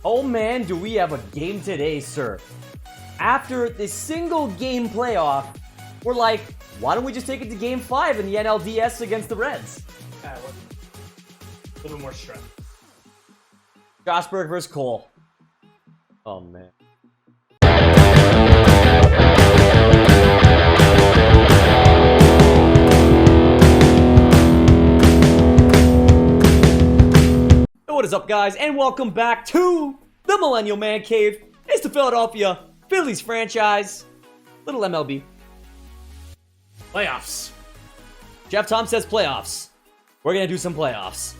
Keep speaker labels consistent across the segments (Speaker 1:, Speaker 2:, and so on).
Speaker 1: Oh man, do we have a game today, sir. After this single game playoff, we're like, why don't we just take it to game 5 in the NLDS against the Reds?
Speaker 2: A little more stress.
Speaker 1: Strasburg versus Cole. Oh man. What is up, guys, and welcome back to the Millennial Man Cave. It's the Philadelphia Phillies franchise. Little MLB.
Speaker 2: Playoffs.
Speaker 1: Jeff Tom says playoffs. We're gonna do some playoffs.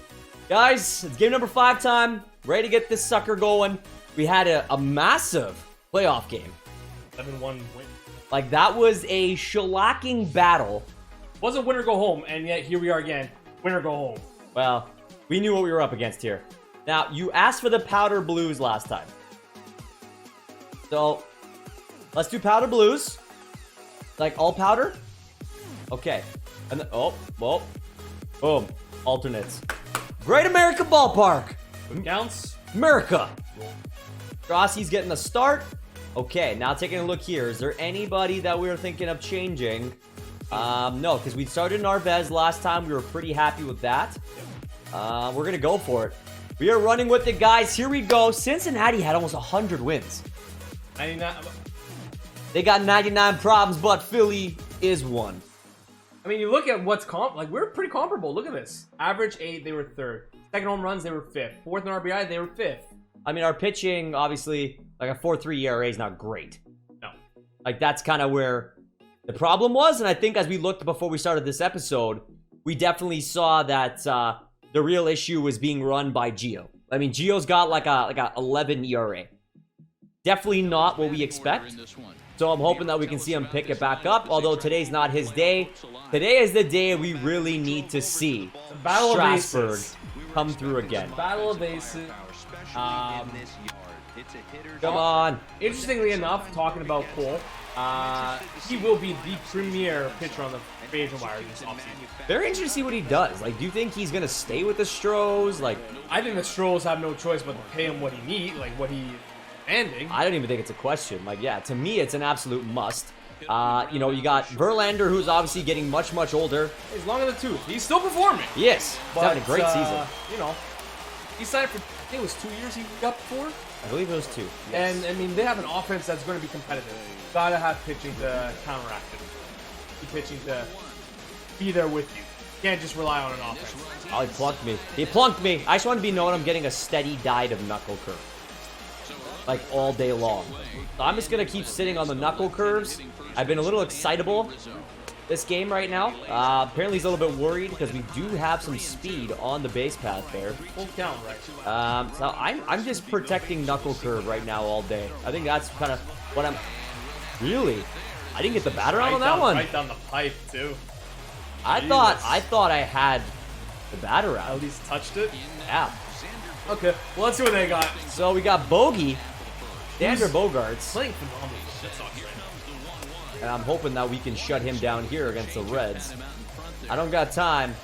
Speaker 1: Guys, it's game number 5 time. Ready to get this sucker going. We had a massive playoff game.
Speaker 2: 7-1 win.
Speaker 1: Like, that was a shellacking battle.
Speaker 2: Wasn't winner go home, and yet here we are again. Winner go home.
Speaker 1: Well, we knew what we were up against here. Now, you asked for the powder blues last time. So, let's do powder blues. Like, all powder? Okay. And then, oh, well, boom. Alternates. Great American Ballpark.
Speaker 2: Counts.
Speaker 1: America. Rossi's getting the start. Okay, now taking a look here. Is there anybody that we were thinking of changing? No, because we started Narvaez last time. We were pretty happy with that. We're going to go for it. We are running with it, guys. Here we go. Cincinnati had almost 100 wins.
Speaker 2: 99.
Speaker 1: They got 99 problems, but Philly is one.
Speaker 2: I mean, you look at what's we're pretty comparable. Look at this. Average 8, they were 3rd. Second home runs, they were 5th. 4th in RBI, they were 5th.
Speaker 1: I mean, our pitching, obviously, like a 4.3 ERA is not great.
Speaker 2: No.
Speaker 1: Like, that's kind of where the problem was. And I think as we looked before we started this episode, we definitely saw that the real issue was being run by Gio. I mean, Gio's got like a 11 ERA. Definitely not what we expect. So I'm hoping that we can see him pick it back up. Although today's not his day. Today is the day we really need to see Strasburg come through again.
Speaker 2: Battle of Aces.
Speaker 1: Come on.
Speaker 2: Interestingly enough, talking about Cole, he will be the premier pitcher on the free agent wire this offseason.
Speaker 1: Very interested to see what he does. Like, do you think he's gonna stay with the Stros? Like,
Speaker 2: I think the Stros have no choice but to pay him what he needs, like what he demanding.
Speaker 1: I don't even think it's a question. Like, yeah, to me, it's an absolute must. You know, you got Verlander, who's obviously getting much, much older.
Speaker 2: He's long in the tooth. He's still performing.
Speaker 1: Yes, he's having a great season.
Speaker 2: You know, he signed for, I think it was 2 years he got for.
Speaker 1: I believe it was 2.
Speaker 2: Yes. And, I mean, they have an offense that's going to be competitive. Gotta have pitching to counteract it. Pitching to be there with you. Can't just rely on an offense.
Speaker 1: Oh, he plunked me. He plunked me. I just want to be known I'm getting a steady diet of knuckle curve. Like, all day long. So I'm just going to keep sitting on the knuckle curves. I've been a little excitable this game right now. Apparently he's a little bit worried because we do have some speed on the base path there.
Speaker 2: Full count, right?
Speaker 1: So I'm just protecting knuckle curve right now all day. I think that's kind of what I'm... Really? I didn't get the batter out on that one.
Speaker 2: Right down the pipe, too.
Speaker 1: I thought I had the batter out.
Speaker 2: At least touched it?
Speaker 1: Yeah.
Speaker 2: Okay, well, let's see what they got.
Speaker 1: So we got Bogey. Xander Bogaerts.
Speaker 2: Playing phenomenal.
Speaker 1: And I'm hoping that we can shut him down here against the Reds. I don't got time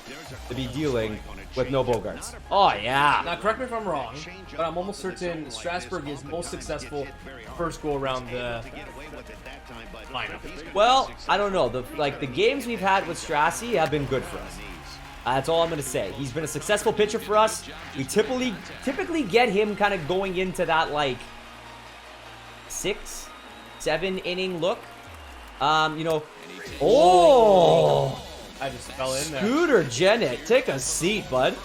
Speaker 1: to be dealing with no Bogaerts. Oh, yeah.
Speaker 2: Now, correct me if I'm wrong, but I'm almost certain Strasburg is most successful first go around the lineup.
Speaker 1: Well, I don't know. The games we've had with Strassi have been good for us. That's all I'm going to say. He's been a successful pitcher for us. We typically get him kind of going into that, like, 6, 7 inning look. You know. Oh!
Speaker 2: I just fell in there.
Speaker 1: Scooter Jennett, take a seat, bud.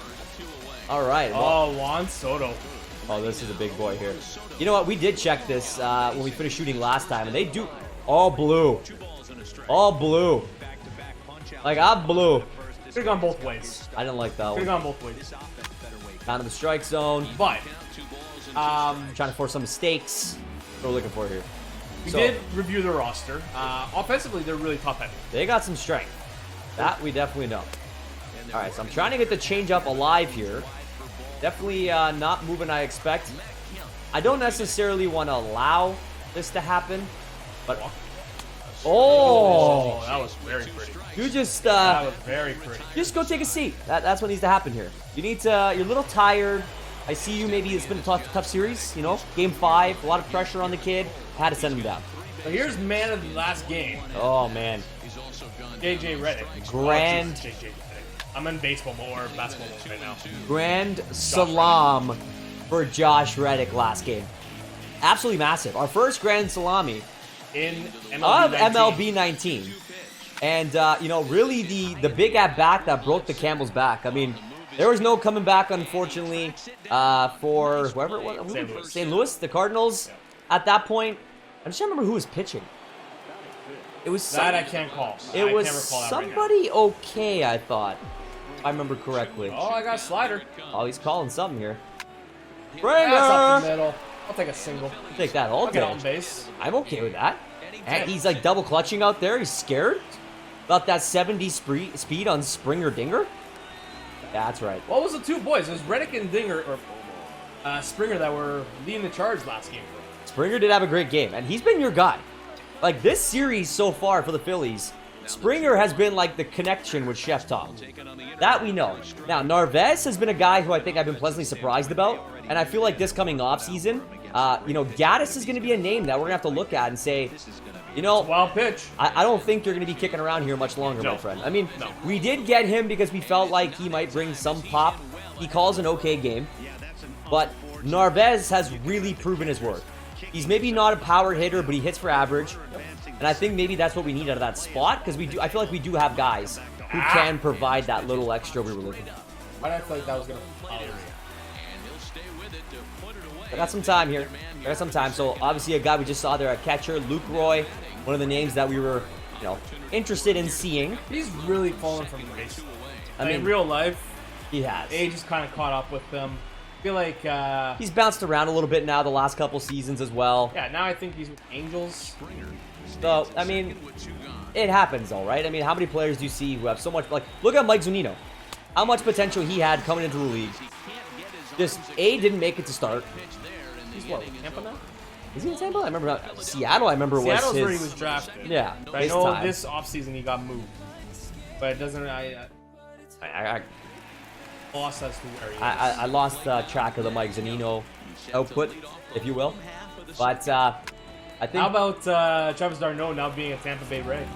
Speaker 1: All right. Well,
Speaker 2: oh, Juan Soto.
Speaker 1: Oh, this is a big boy here. You know what? We did check this when we finished shooting last time, and they do all blue. All blue. Like, I'm blue.
Speaker 2: Could have gone both ways.
Speaker 1: I didn't like that one.
Speaker 2: Could have gone both ways.
Speaker 1: Down to the strike zone.
Speaker 2: But,
Speaker 1: trying to force some mistakes. What are we looking for here?
Speaker 2: We did review the roster. Offensively, they're really top-heavy.
Speaker 1: They got some strength. That we definitely know. All right, so I'm trying to get the changeup alive here. Definitely not moving I expect. I don't necessarily want to allow this to happen, but... Oh!
Speaker 2: That was very pretty.
Speaker 1: You just...
Speaker 2: that was very pretty.
Speaker 1: Just go take a seat. That's what needs to happen here. You need to... You're a little tired. I see you. Maybe it's been a tough series. You know, Game 5, a lot of pressure on the kid. Had to send him down.
Speaker 2: So here's man of the last game.
Speaker 1: Oh man.
Speaker 2: JJ Redick.
Speaker 1: Grand.
Speaker 2: JJ Redick. I'm in baseball mode or basketball mode right now.
Speaker 1: Grand salam for Josh Reddick last game. Absolutely massive. Our first grand salami
Speaker 2: In
Speaker 1: of
Speaker 2: MLB 19.
Speaker 1: MLB 19. And, you know, really the big at-bat that broke the camel's back. I mean, there was no coming back, unfortunately, for whoever it was.
Speaker 2: St. Louis.
Speaker 1: St. Louis, the Cardinals. At that point, I just don't remember who was pitching. It was
Speaker 2: That I can't call.
Speaker 1: It
Speaker 2: I
Speaker 1: was
Speaker 2: can't recall that
Speaker 1: somebody okay, I thought. If I remember correctly.
Speaker 2: Right now. Oh, I got a slider.
Speaker 1: Oh, he's calling something here.
Speaker 2: That's up the
Speaker 1: Springer!
Speaker 2: middle. I'll take a single.
Speaker 1: Take that all
Speaker 2: I'll get on
Speaker 1: day.
Speaker 2: base.
Speaker 1: I'm okay with that. And he's like double clutching out there. He's scared about that 70 speed on Springer Dinger. Yeah, that's right.
Speaker 2: What was the two boys? It was Reddick and Dinger or Springer that were leading the charge last game.
Speaker 1: Springer did have a great game, and he's been your guy. Like this series so far for the Phillies, Springer has been like the connection with Chef Tom. That we know. Now, Narvaez has been a guy who I think I've been pleasantly surprised about, and I feel like this coming offseason, you know, Gaddis is going to be a name that we're going to have to look at and say, you know,
Speaker 2: Wild pitch.
Speaker 1: I don't think you're going to be kicking around here much longer,
Speaker 2: No.
Speaker 1: my friend. I mean,
Speaker 2: No.
Speaker 1: we did get him because we felt like he might bring some pop. He calls an okay game, but Narvaez has really proven his worth. He's maybe not a power hitter, but he hits for average. And I think maybe that's what we need out of that spot, because I feel like we do have guys who can provide that little extra we were looking for.
Speaker 2: Why did I feel like that was going to...
Speaker 1: I got some time here. I got some time. So obviously a guy we just saw there at catcher, Luke Roy, one of the names that we were, you know, interested in seeing.
Speaker 2: He's really fallen from grace.
Speaker 1: I mean,
Speaker 2: in real life,
Speaker 1: he has.
Speaker 2: age has kind of caught up with him. I feel like...
Speaker 1: He's bounced around a little bit now the last couple seasons as well.
Speaker 2: yeah, now I think he's with Angels.
Speaker 1: So, I mean, it happens all right. I mean, how many players do you see who have so much, like, look at Mike Zunino. How much potential he had coming into the league. Just, didn't make it to start.
Speaker 2: He's what, Tampa now?
Speaker 1: Is he in Tampa? I remember not, Seattle, I remember
Speaker 2: Seattle's
Speaker 1: was his...
Speaker 2: where he was drafted.
Speaker 1: Yeah,
Speaker 2: But I
Speaker 1: his
Speaker 2: know
Speaker 1: time.
Speaker 2: this offseason he got moved. But it doesn't...
Speaker 1: I
Speaker 2: lost as to where he is.
Speaker 1: I lost track of the Mike Zunino output, if you will. But, I think...
Speaker 2: How about Travis d'Arnaud now being a Tampa Bay Ray?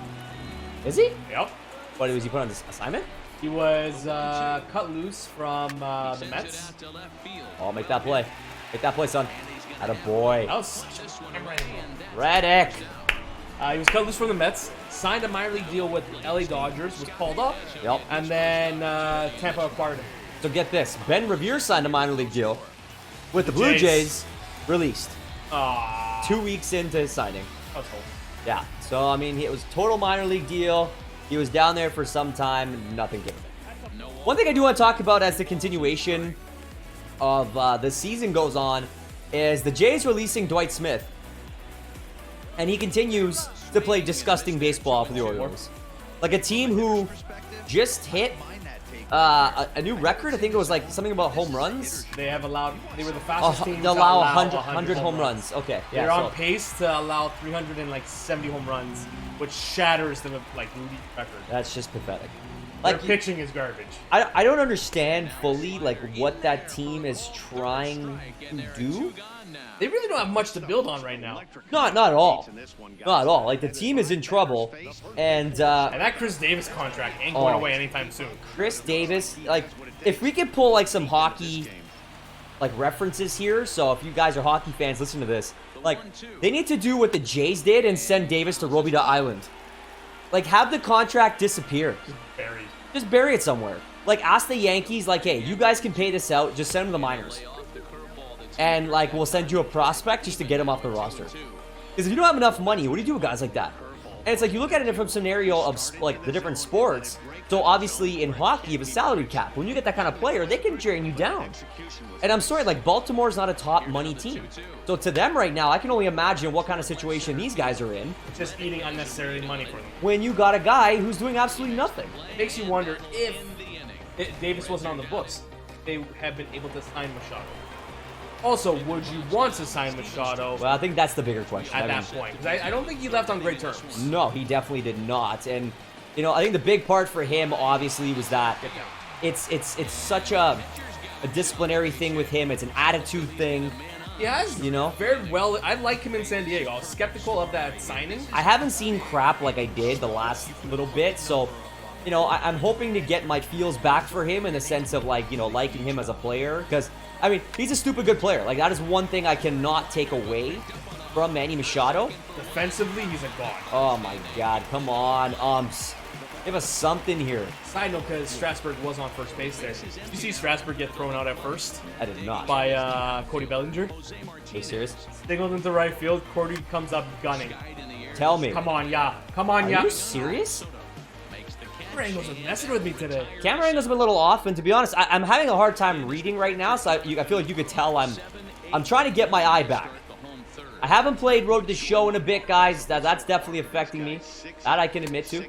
Speaker 1: Is he?
Speaker 2: Yep.
Speaker 1: What, was he put on this assignment?
Speaker 2: He was cut loose from the Mets.
Speaker 1: Oh, make that play. Make that play, son. Atta boy.
Speaker 2: That was
Speaker 1: Reddick.
Speaker 2: he was cut loose from the Mets, signed a minor league deal with the LA Dodgers, was called up,
Speaker 1: Yep.
Speaker 2: and then Tampa acquired him.
Speaker 1: So get this. Ben Revere signed a minor league deal with the Blue
Speaker 2: Jays.
Speaker 1: Jays. Released.
Speaker 2: Ah,
Speaker 1: 2 weeks into his signing.
Speaker 2: that's cool.
Speaker 1: Yeah. So, I mean, it was total minor league deal. He was down there for some time. Nothing came of it. One thing I do want to talk about as the continuation of the season goes on is the Jays releasing Dwight Smith. And he continues to play disgusting baseball for the Orioles. Like a team who just hit a new record. I think it was like something about home runs.
Speaker 2: They have allowed. They were the fastest team
Speaker 1: They
Speaker 2: to
Speaker 1: allow
Speaker 2: allow
Speaker 1: 100 home runs. Okay. Yeah,
Speaker 2: They're on
Speaker 1: so-
Speaker 2: pace to allow 370 home runs, which shatters the league record.
Speaker 1: That's just pathetic.
Speaker 2: Their
Speaker 1: Like,
Speaker 2: pitching is garbage.
Speaker 1: I don't understand fully like what that team is trying to do.
Speaker 2: They really don't have much to build on right now.
Speaker 1: Not at all. Not at all. Like the team is in trouble, and
Speaker 2: And that Chris Davis contract ain't going
Speaker 1: Oh.
Speaker 2: away anytime soon.
Speaker 1: Chris Davis. Like if we could pull like some hockey like references here. So if you guys are hockey fans, listen to this. Like they need to do what the Jays did and send Davis to Robida Island. Like have the contract disappear.
Speaker 2: Buried.
Speaker 1: Just bury it somewhere. Like, ask the Yankees, like, hey, you guys can pay this out. Just send him to the minors. And, like, we'll send you a prospect just to get him off the roster. Because if you don't have enough money, what do you do with guys like that? And it's like, you look at it from scenario of, like, the different sports. So, obviously, in hockey, you have a salary cap. When you get that kind of player, they can drain you down. And I'm sorry, like, Baltimore's not a top money team. So, to them right now, I can only imagine what kind of situation these guys are in
Speaker 2: Just eating unnecessary money for them.
Speaker 1: when you got a guy who's doing absolutely nothing.
Speaker 2: It makes you wonder if Davis wasn't on the books, they have been able to sign Machado. Also, would you want to sign Machado
Speaker 1: Well, I think that's the bigger question.
Speaker 2: at
Speaker 1: I
Speaker 2: that
Speaker 1: mean,
Speaker 2: point? Because I don't think he left on great terms.
Speaker 1: No, he definitely did not. And you know, I think the big part for him obviously was that
Speaker 2: Get down.
Speaker 1: it's such a a disciplinary thing with him. It's an attitude thing.
Speaker 2: Yes,
Speaker 1: you know,
Speaker 2: very well. I like him in San Diego. I was skeptical of that signing.
Speaker 1: I haven't seen crap like I did the last little bit, so you know, I'm hoping to get my feels back for him in the sense of like, you know, liking him as a player, because I mean, he's a stupid good player. Like, that is one thing I cannot take away from Manny Machado.
Speaker 2: Defensively, he's a god.
Speaker 1: Oh my God, come on, give us something here.
Speaker 2: Side note, because Strasburg was on first base there. Did you see Strasburg get thrown out at first?
Speaker 1: I did not.
Speaker 2: By Cody Bellinger.
Speaker 1: Are you serious?
Speaker 2: Singled into right field. Cody comes up gunning.
Speaker 1: Tell me.
Speaker 2: Come on, yeah. Come on, yeah.
Speaker 1: Are you serious?
Speaker 2: Camera angles are messing with me today.
Speaker 1: Camera angles have been a little off, and to be honest, I'm having a hard time reading right now, so I feel like you could tell I'm trying to get my eye back. I haven't played Road to the Show in a bit, guys. That's definitely affecting me. That I can admit to.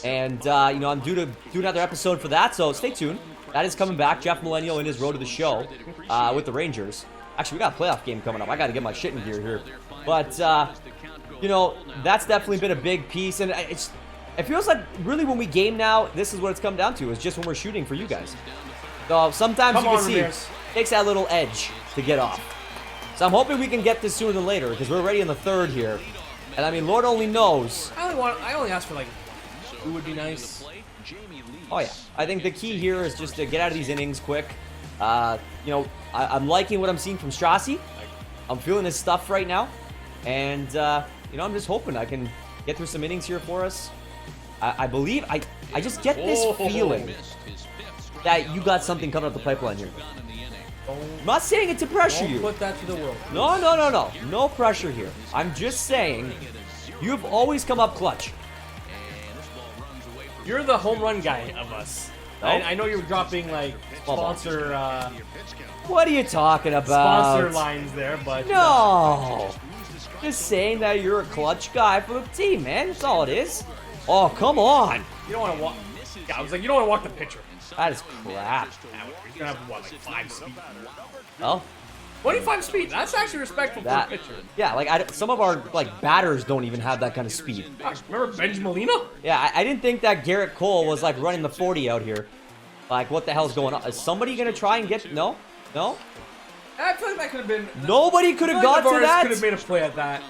Speaker 1: And, you know, I'm due to do another episode for that, so stay tuned. That is coming back. Jeff Millennial in his Road to the Show with the Rangers. Actually, we got a playoff game coming up. I got to get my shit in gear here. But, you know, that's definitely been a big piece. And it feels like really when we game now, this is what it's come down to. Is just when we're shooting for you guys. So sometimes you can see it takes that little edge to get off. So I'm hoping we can get this sooner than later because we're already in the third here. And I mean, Lord only knows.
Speaker 2: I only asked for like, who would be nice?
Speaker 1: Oh yeah, I think the key here is just to get out of these innings quick. You know, I'm liking what I'm seeing from Strassi. I'm feeling his stuff right now. And, you know, I'm just hoping I can get through some innings here for us. I believe, I just get this feeling that you got something coming up the pipeline here. I'm not saying it to pressure you.
Speaker 2: Don't put that to the world.
Speaker 1: No, no, no, no. No pressure here. I'm just saying you've always come up clutch.
Speaker 2: You're the home run guy of us.
Speaker 1: No?
Speaker 2: I know you're dropping like sponsor.
Speaker 1: What are you talking about?
Speaker 2: Sponsor lines there, but
Speaker 1: no. Just saying that you're a clutch guy for the team, man. That's all it is. Oh, come on.
Speaker 2: You don't want to walk. Yeah, I was like, you don't want to walk the pitcher.
Speaker 1: That is crap.
Speaker 2: You're gonna have what, like 5 speed?
Speaker 1: Oh.
Speaker 2: 25 speed. That's actually respectful for a pitcher.
Speaker 1: Yeah, like some of our like batters don't even have that kind of speed.
Speaker 2: Gosh, remember Benj Molina?
Speaker 1: Yeah, I didn't think that Garrett Cole was like running the 40 out here. Like, what the hell's going on? Is somebody gonna try and get? No, no.
Speaker 2: I feel like that could have been.
Speaker 1: Nobody could have got to that.
Speaker 2: Could have made a play at that.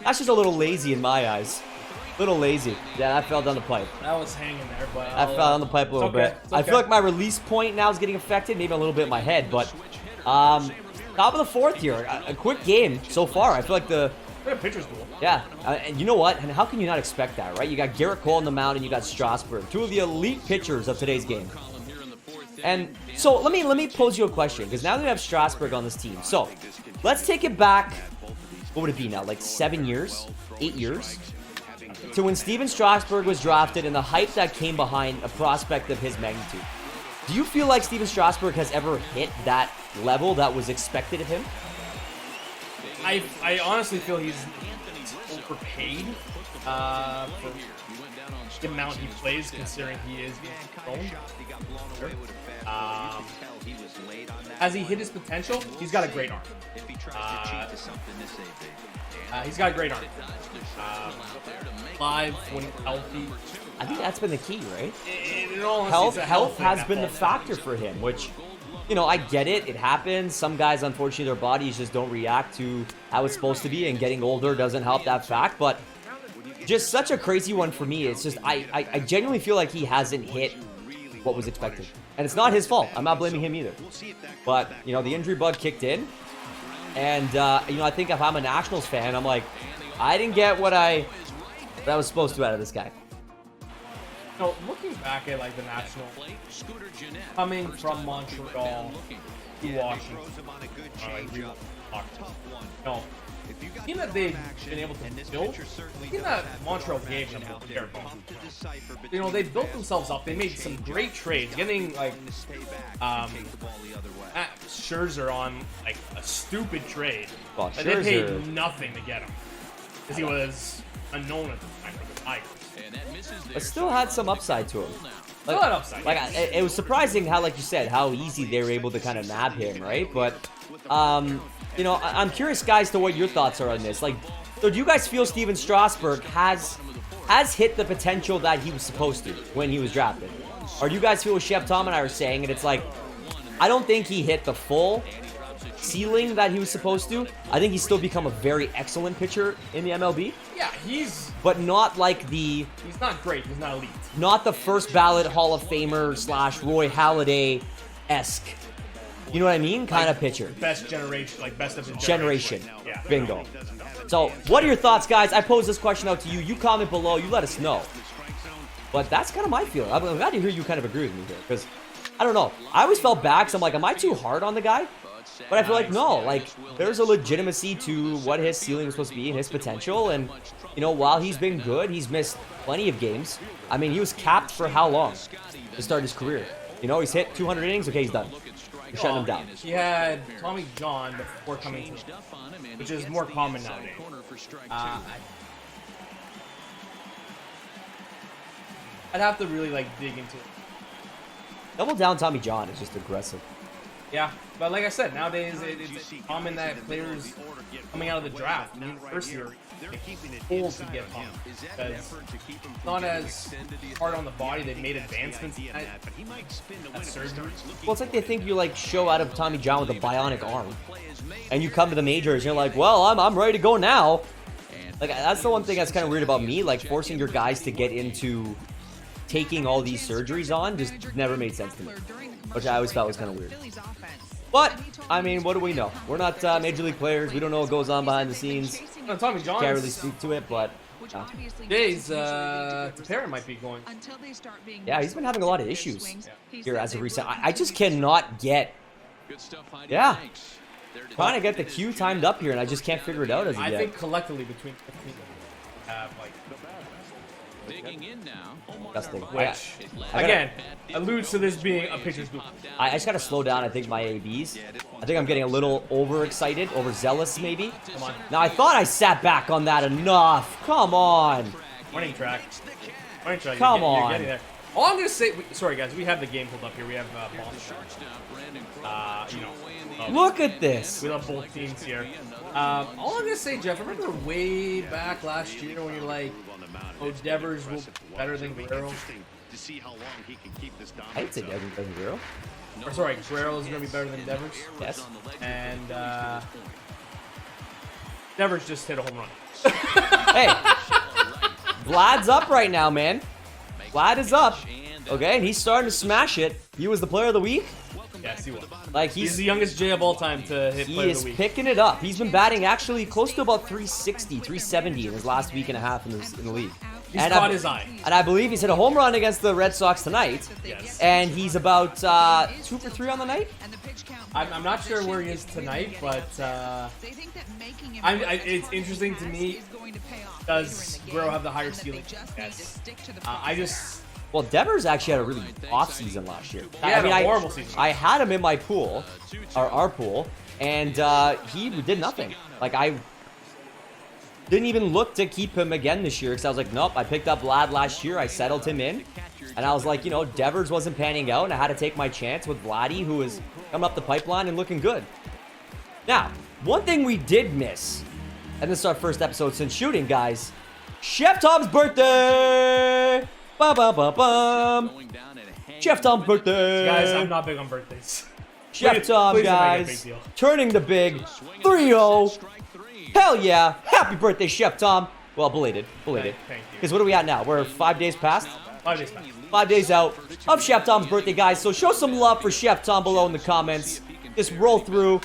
Speaker 1: That's just a little lazy in my eyes. Little lazy. Yeah, that fell down the pipe.
Speaker 2: That was hanging there, but
Speaker 1: I fell down the pipe a little bit.
Speaker 2: Okay.
Speaker 1: I feel like my release point now is getting affected, maybe a little bit in my head, but top of the fourth here, a quick game so far. I feel like the
Speaker 2: pitcher's duel.
Speaker 1: Yeah, and you know what? And how can you not expect that, right? You got Garrett Cole on the mound, and you got Strasburg, two of the elite pitchers of today's game. And so let me pose you a question, because now that we have Strasburg on this team, so let's take it back. What would it be now? Like 7 years, 8 years, to when Steven Strasburg was drafted and the hype that came behind a prospect of his magnitude. Do you feel like Steven Strasburg has ever hit that level that was expected of him?
Speaker 2: I honestly feel he's overpaid for the amount he plays, considering he is prone. Has he hit his potential? He's got a great arm. He's got a great arm. Live when healthy.
Speaker 1: I think that's been the key, right?
Speaker 2: Health
Speaker 1: has been the factor for him, which, you know, I get it. It happens. Some guys, unfortunately, their bodies just don't react to how it's supposed to be, and getting older doesn't help that fact. But just such a crazy one for me. It's just, I genuinely feel like he hasn't hit what was expected. And it's not his fault. I'm not blaming him either. But, you know, the injury bug kicked in. And, you know, I think if I'm a Nationals fan, I'm like, I didn't get what I was supposed to out of this guy.
Speaker 2: No, looking back at like the Nationals, coming from Montreal to Washington, no, the team that they've been able to build, the team that Montreal gave them was terrible. You know, they built themselves up. They made some great trades, getting like Scherzer on like a stupid trade.
Speaker 1: Well,
Speaker 2: and they paid nothing to get him because he was unknown at the time for the Tigers.
Speaker 1: But still had some upside to him.
Speaker 2: Still had upside.
Speaker 1: Like, it was surprising how, like you said, how easy they were able to kind of nab him, right? But, you know, I'm curious, guys, to what your thoughts are on this. Like, so do you guys feel Steven Strasburg has hit the potential that he was supposed to when he was drafted? Or do you guys feel what Chef Tom and I are saying, and it's like, I don't think he hit the full ceiling that he was supposed to. I think he's still become a very excellent pitcher in the MLB.
Speaker 2: Yeah,
Speaker 1: but not like the...
Speaker 2: He's not great. He's not elite.
Speaker 1: Not the first ballot Hall of Famer / Roy Halladay-esque. You know what I mean? Kind of pitcher.
Speaker 2: Best generation, like best of his
Speaker 1: generation.
Speaker 2: Yeah.
Speaker 1: Bingo. So, what are your thoughts, guys? I pose this question out to you. You comment below. You let us know. But that's kind of my feeling. I'm glad to hear you kind of agree with me here. Because, I don't know. I always felt bad because I'm like, am I too hard on the guy? But I feel like, no. Like, there's a legitimacy to what his ceiling is supposed to be and his potential. And, you know, while he's been good, he's missed plenty of games. I mean, he was capped for how long to start his career? You know, he's hit 200 innings. Okay, he's done. We're shutting him down.
Speaker 2: He had Tommy John before coming to him, which is more common nowadays. I'd have to really, like, dig into it.
Speaker 1: Double down Tommy John is just aggressive.
Speaker 2: Yeah, but like I said, nowadays it's common that players coming out of the draft, in the first year, hold to get pumped. Because it's not as hard on the body. They've made advancements at surgery.
Speaker 1: Well, it's like they think you like show out of Tommy John with a bionic arm, and you come to the majors and you're like, well, I'm ready to go now. Like, that's the one thing that's kind of weird about me. Like, forcing your guys to get into taking all these surgeries on just never made sense to me, which I always felt was kind of weird. But, I mean, what do we know? We're not Major League players. We don't know what goes on behind the scenes.
Speaker 2: No, Tommy John
Speaker 1: can't really speak to it, but...
Speaker 2: Days, Tepera might be going.
Speaker 1: Yeah, he's been having a lot of issues here as of recent. I just cannot get... Yeah. Trying to get the cue timed up here, and I just can't figure it out as of yet.
Speaker 2: I think collectively between like...
Speaker 3: Digging in now.
Speaker 1: Disgusting.
Speaker 2: Which, again, alludes to this being a pitcher's booth.
Speaker 1: I just gotta slow down, I think, my ABs. I think I'm getting a little overexcited, overzealous, maybe.
Speaker 2: Come on.
Speaker 1: Now, I thought I sat back on that enough. Come on.
Speaker 2: Running track. Running track.
Speaker 1: Come
Speaker 2: You're
Speaker 1: on.
Speaker 2: getting there. All I'm gonna say, sorry guys, we have the game pulled up here. We have
Speaker 1: Look at this.
Speaker 2: we love both teams here. All I'm gonna say, Jeff, remember way back last year when you're like, oh, Devers will be better than Guerrero?
Speaker 1: I'd say Devers better than Guerrero.
Speaker 2: Or sorry, Guerrero is gonna be better than Devers.
Speaker 1: Yes.
Speaker 2: And Devers just hit a home run.
Speaker 1: Hey, Vlad's up right now, man. Vlad is up. Okay, and he's starting to smash it. He was the player of the week.
Speaker 2: Yes, he was.
Speaker 1: Like,
Speaker 2: He's the youngest J of all time to hit
Speaker 1: he
Speaker 2: player of
Speaker 1: is
Speaker 2: the week.
Speaker 1: picking it up. He's been batting actually close to about 360, 370 in his last week and a half in the league.
Speaker 2: He's caught his eye.
Speaker 1: And I believe he's hit a home run against the Red Sox tonight.
Speaker 2: Yes.
Speaker 1: And he's about 2 for 3 on the night.
Speaker 2: I'm not sure where he is tonight, but it's interesting to me. Does Guerrero have the higher ceiling? Yes.
Speaker 1: Well, Devers actually had a really off season last year.
Speaker 2: He had a horrible season.
Speaker 1: I had him in my pool, or our pool, and he did nothing. Like, I didn't even look to keep him again this year because I was like, nope, I picked up Vlad last year. I settled him in. And I was like, you know, Devers wasn't panning out, and I had to take my chance with Vladdy, who was coming up the pipeline and looking good. Now, one thing we did miss, and this is our first episode since shooting, guys, Chef Tom's birthday! Ba-ba-ba-bum! Chef Tom's birthday!
Speaker 2: Guys, I'm not big on birthdays.
Speaker 1: Chef Tom,
Speaker 2: please don't make a
Speaker 1: guys,
Speaker 2: big deal.
Speaker 1: turning the big 3-0. Hell yeah! Happy birthday, Chef Tom! Well, belated.
Speaker 2: Thank you.
Speaker 1: Because what are we at now? We're 5 days past?
Speaker 2: 5 days back.
Speaker 1: 5 days out of Chef Tom's birthday, guys. So show some love for Chef Tom below in the comments. Just roll through.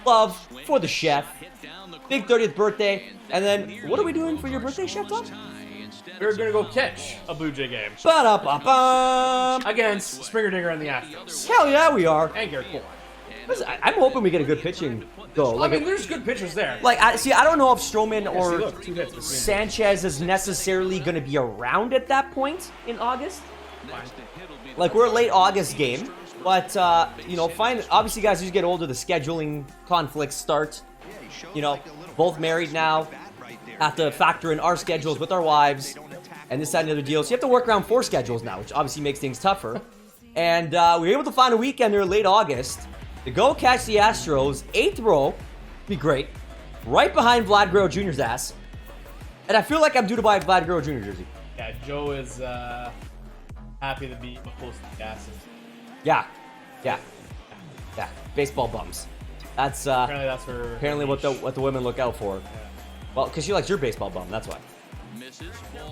Speaker 1: Love for the chef. Big 30th birthday. And then, what are we doing for your birthday, Chef Tom?
Speaker 2: We're gonna go catch a Blue Jay game
Speaker 1: Ba-da-ba-bum!
Speaker 2: against Springer Dinger and the Astros.
Speaker 1: Hell yeah, we are.
Speaker 2: And Garrett Cole.
Speaker 1: Listen, I'm hoping we get a good pitching go.
Speaker 2: I mean, there's good pitchers there.
Speaker 1: Like, I don't know if Stroman
Speaker 2: See,
Speaker 1: or
Speaker 2: look, 2 hits between them.
Speaker 1: Sanchez is necessarily going to be around at that point in August.
Speaker 2: Fine.
Speaker 1: Like, we're a late August game. But, you know, obviously, guys, as you get older, the scheduling conflicts start. You know, both married now. Have to factor in our schedules with our wives. And this, that, and the other deal. So you have to work around 4 schedules now, which obviously makes things tougher. And we were able to find a weekend there late August to go catch the Astros. 8th row. Be great. Right behind Vlad Guerrero Jr.'s ass. And I feel like I'm due to buy a Vlad Guerrero Jr. jersey.
Speaker 2: Yeah, Joe is happy to be close to the gases.
Speaker 1: Yeah. Yeah. Yeah, baseball bums. That's
Speaker 2: Apparently that's her.
Speaker 1: apparently what the women look out for. Well, because she likes your baseball bum, that's why.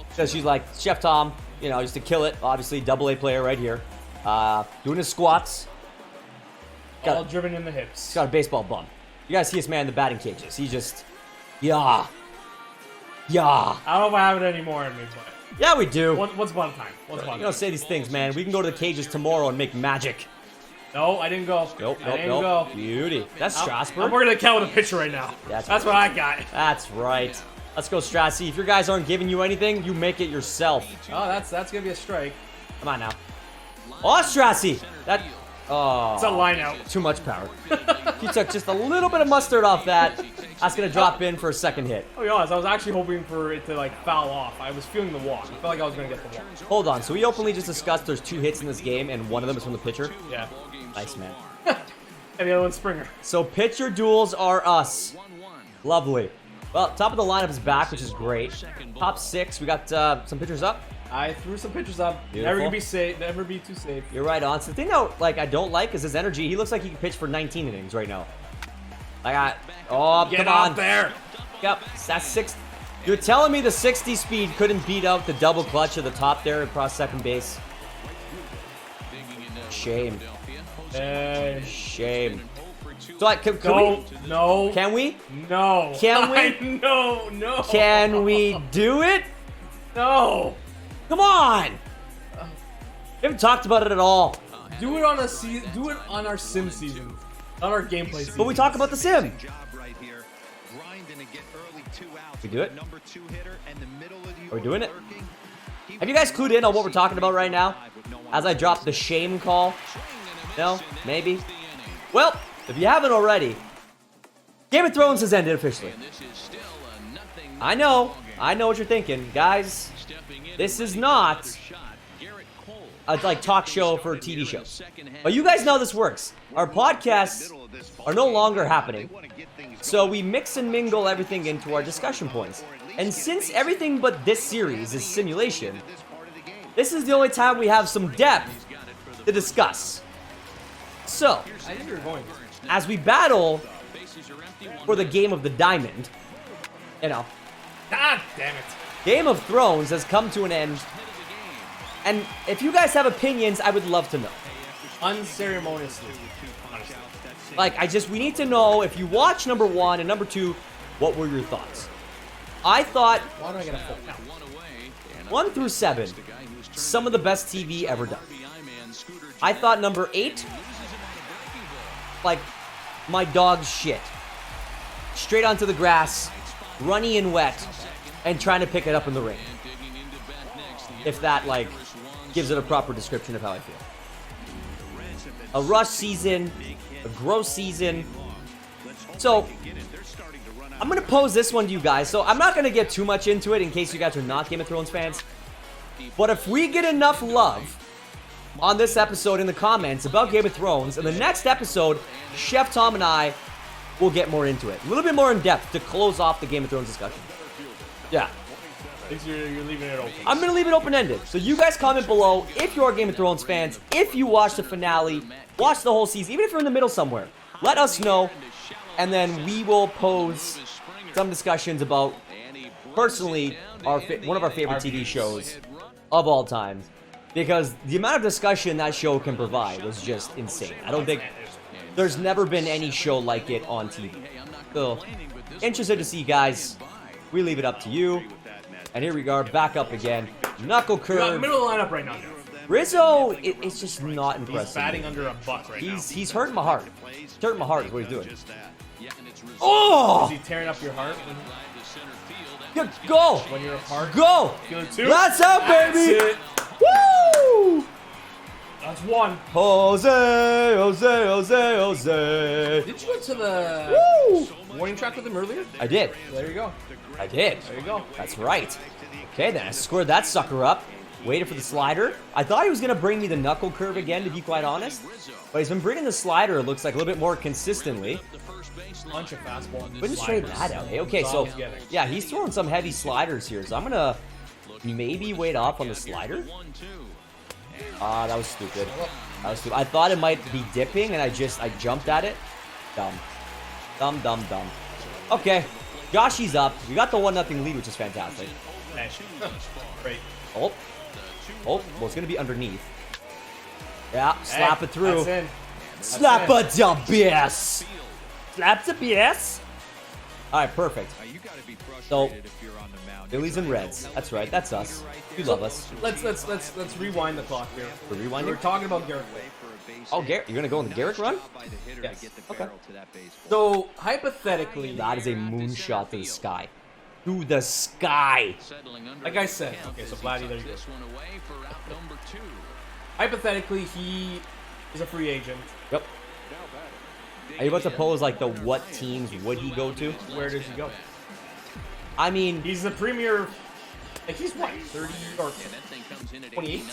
Speaker 1: Because she's like, Chef Tom, you know, used to kill it. Obviously, AA player right here. Doing his squats.
Speaker 2: All driven in the hips.
Speaker 1: He's got a baseball bum. You guys see this man in the batting cages. He just, yeah.
Speaker 2: I don't know if I have it anymore in me, but.
Speaker 1: Yeah, we do.
Speaker 2: What's bun time? What's bun
Speaker 1: You don't say these things, man. We can go to the cages tomorrow and make magic.
Speaker 2: No, I didn't go.
Speaker 1: Nope.
Speaker 2: I didn't go.
Speaker 1: Beauty. That's Strasburg.
Speaker 2: I'm working the count with a pitcher right now.
Speaker 1: That's
Speaker 2: what I got.
Speaker 1: That's right. Let's go, Strassi. If your guys aren't giving you anything, you make it yourself.
Speaker 2: Oh, that's gonna be a strike.
Speaker 1: Come on now. Oh, Strassi! That. Oh.
Speaker 2: It's a line out.
Speaker 1: Too much power. He took just a little bit of mustard off that. That's gonna drop in for a second hit.
Speaker 2: Oh, be honest, I was actually hoping for it to like foul off. I was feeling the walk. I felt like I was gonna get the walk.
Speaker 1: Hold on. So we openly just discussed there's 2 hits in this game, and one of them is from the pitcher.
Speaker 2: Yeah.
Speaker 1: Nice, man.
Speaker 2: And the other one's Springer.
Speaker 1: So pitcher duels are us. Lovely. Well, top of the lineup is back, which is great. Top 6, we got some pitchers up.
Speaker 2: I threw some pitchers up.
Speaker 1: Beautiful.
Speaker 2: Never gonna be safe. Never be too safe.
Speaker 1: You're right on. So the thing that I don't like is his energy. He looks like he can pitch for 19 innings right now. Oh,
Speaker 2: Get
Speaker 1: come
Speaker 2: out
Speaker 1: on.
Speaker 2: there.
Speaker 1: Yep, that's 6. You're telling me the 60 speed couldn't beat out the double clutch at the top there across second base? Shame. Shame. So
Speaker 2: No.
Speaker 1: Can we?
Speaker 2: No.
Speaker 1: Can we?
Speaker 2: No.
Speaker 1: Can we do it?
Speaker 2: No.
Speaker 1: Come on! We haven't talked about it at all.
Speaker 2: Do it on a do it on our sim season, not our gameplay season.
Speaker 1: But we talk about the sim. We do it? Are we doing it? Have you guys clued in on what we're talking about right now? As I drop the shame call? No? Maybe? Well, if you haven't already, Game of Thrones has ended officially. I know what you're thinking. Guys, this is not a talk show for TV shows. But you guys know this works. Our podcasts are no longer happening. So we mix and mingle everything into our discussion points. And since everything but this series is simulation, this is the only time we have some depth to discuss. So,
Speaker 2: I think you're going.
Speaker 1: as we battle for the game of the diamond, you know,
Speaker 2: God damn it.
Speaker 1: Game of Thrones has come to an end. And if you guys have opinions, I would love to know.
Speaker 2: Unceremoniously.
Speaker 1: We need to know if you watch number 1 and number 2, what were your thoughts? I thought
Speaker 2: Why do I get a full count?
Speaker 1: 1 through 7, some of the best TV ever done. I thought number 8, my dog's shit. Straight onto the grass, runny and wet, and trying to pick it up in the ring. If that, gives it a proper description of how I feel. A rush season, a gross season. So, I'm going to pose this one to you guys. So, I'm not going to get too much into it in case you guys are not Game of Thrones fans. But if we get enough love on this episode in the comments about Game of Thrones, in the next episode, Chef Tom and I will get more into it. A little bit more in depth to close off the Game of Thrones discussion. Yeah.
Speaker 2: You're leaving it open.
Speaker 1: I'm going to leave it open-ended. So you guys comment below if you are Game of Thrones fans, if you watched the finale, watch the whole season, even if you're in the middle somewhere. Let us know, and then we will pose some discussions about, personally, one of our favorite TV shows of all time. Because the amount of discussion that show can provide is just insane. I don't think there's never been any show like it on TV. So, interested to see, guys. We leave it up to you. And here we are, back up again. Knuckle
Speaker 2: You're in the
Speaker 1: curve.
Speaker 2: middle of the lineup right now, Jeff.
Speaker 1: Rizzo, it's just not impressive.
Speaker 2: He's batting under a buck right now.
Speaker 1: He's hurting my heart. He's hurting my heart is what he's doing.
Speaker 2: Is
Speaker 1: Oh!
Speaker 2: he tearing up your heart
Speaker 1: Yeah, go!
Speaker 2: when you're apart?
Speaker 1: Go!
Speaker 2: Feel it too?
Speaker 1: That's out, baby!
Speaker 2: That's it.
Speaker 1: Woo!
Speaker 2: That's one.
Speaker 1: Jose.
Speaker 2: Did you go to the
Speaker 1: Woo!
Speaker 2: warning track with him earlier?
Speaker 1: I did.
Speaker 2: There you go.
Speaker 1: I did.
Speaker 2: There you go.
Speaker 1: That's right. Okay, then I scored that sucker up. Waited for the slider. I thought he was going to bring me the knuckle curve again, to be quite honest. But he's been bringing the slider, it looks like, a little bit more consistently.
Speaker 2: Punch a fastball. And
Speaker 1: Couldn't straighten that out. Hey, okay, so, yeah, he's throwing some heavy sliders here. So I'm going to maybe wait off on the slider. That was stupid. That was stupid. I thought it might be dipping, and I jumped at it. Dumb. Dumb. Okay. Joshy's up. We got the 1-0 lead, which is fantastic.
Speaker 2: Great.
Speaker 1: Oh, well, it's going to be underneath. Yeah, slap it through.
Speaker 2: That's in.
Speaker 1: Slap a the BS. Slap the BS. All right, perfect. So, Phillies and Reds. That's right. That's us. You love us.
Speaker 2: Let's rewind the clock here.
Speaker 1: We're rewinding?
Speaker 2: We're talking about Garrett.
Speaker 1: Oh, Garrett, you're gonna go on the Garrett run?
Speaker 2: Yes.
Speaker 1: Okay.
Speaker 2: So hypothetically,
Speaker 1: That is a moonshot to the sky. To the sky.
Speaker 2: like I said, okay, so Vladdy, there you go. Hypothetically, he is a free agent.
Speaker 1: Yep. Are you about to pose like the what teams would he go to?
Speaker 2: Where does he go?
Speaker 1: I mean,
Speaker 2: He's the premier. Like he's what, 30 or 28?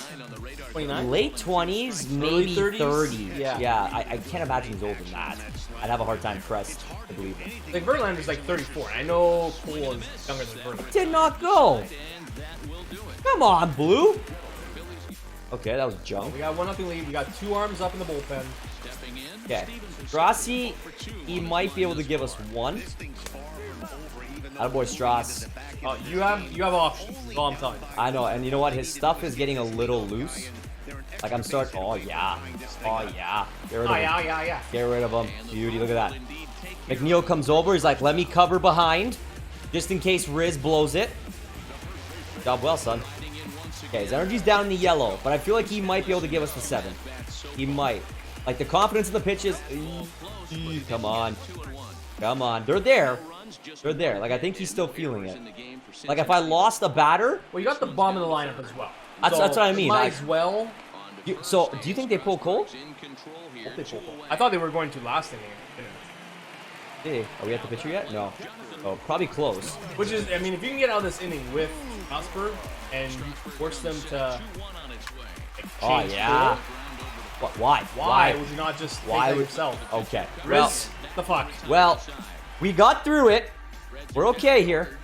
Speaker 2: 29?
Speaker 1: late 20s,
Speaker 2: Early
Speaker 1: maybe
Speaker 2: 30s?
Speaker 1: 30.
Speaker 2: Yeah.
Speaker 1: I can't imagine he's older than that. I'd have a hard time pressed to believe it.
Speaker 2: Like Verlander's like 34. I know Cole is younger than Verlander.
Speaker 1: Did not go. Come on, Blue. Okay, that was junk.
Speaker 2: We got 1-0 lead. We got 2 arms up in the bullpen.
Speaker 1: Okay. Strassi, he might be able to give us 1. Attaboy Strass.
Speaker 2: You have options. That's all I'm telling you.
Speaker 1: I know, and you know what? His stuff is getting a little loose. Like, I'm starting... Oh, yeah. Oh, yeah. Get rid of him.
Speaker 2: Yeah.
Speaker 1: Get rid of him. Beauty, look at that. McNeil comes over. He's like, let me cover behind. Just in case Riz blows it. Job well, son. Okay, his energy's down in the yellow, but I feel like he might be able to give us the 7. He might. Like, the confidence in the pitches... Come on. Come on. They're there. They're there. Like, I think he's still feeling it. Like, if I lost a batter...
Speaker 2: Well, you got the bomb in the lineup as well.
Speaker 1: That's what I mean.
Speaker 2: Might as well.
Speaker 1: So, do you think they pull Cole?
Speaker 2: Hope they pull Cole. I thought they were going to last inning.
Speaker 1: Hey, are we at the pitcher yet? No. Oh, probably close.
Speaker 2: Which is, I mean, if you can get out of this inning with Osberg and you force them to
Speaker 1: Oh,
Speaker 2: change
Speaker 1: yeah.
Speaker 2: Cole,
Speaker 1: Why?
Speaker 2: would you not just
Speaker 1: Why
Speaker 2: take that
Speaker 1: would...
Speaker 2: yourself?
Speaker 1: Okay.
Speaker 2: Riz, the fuck?
Speaker 1: Well, we got through it. We're okay here.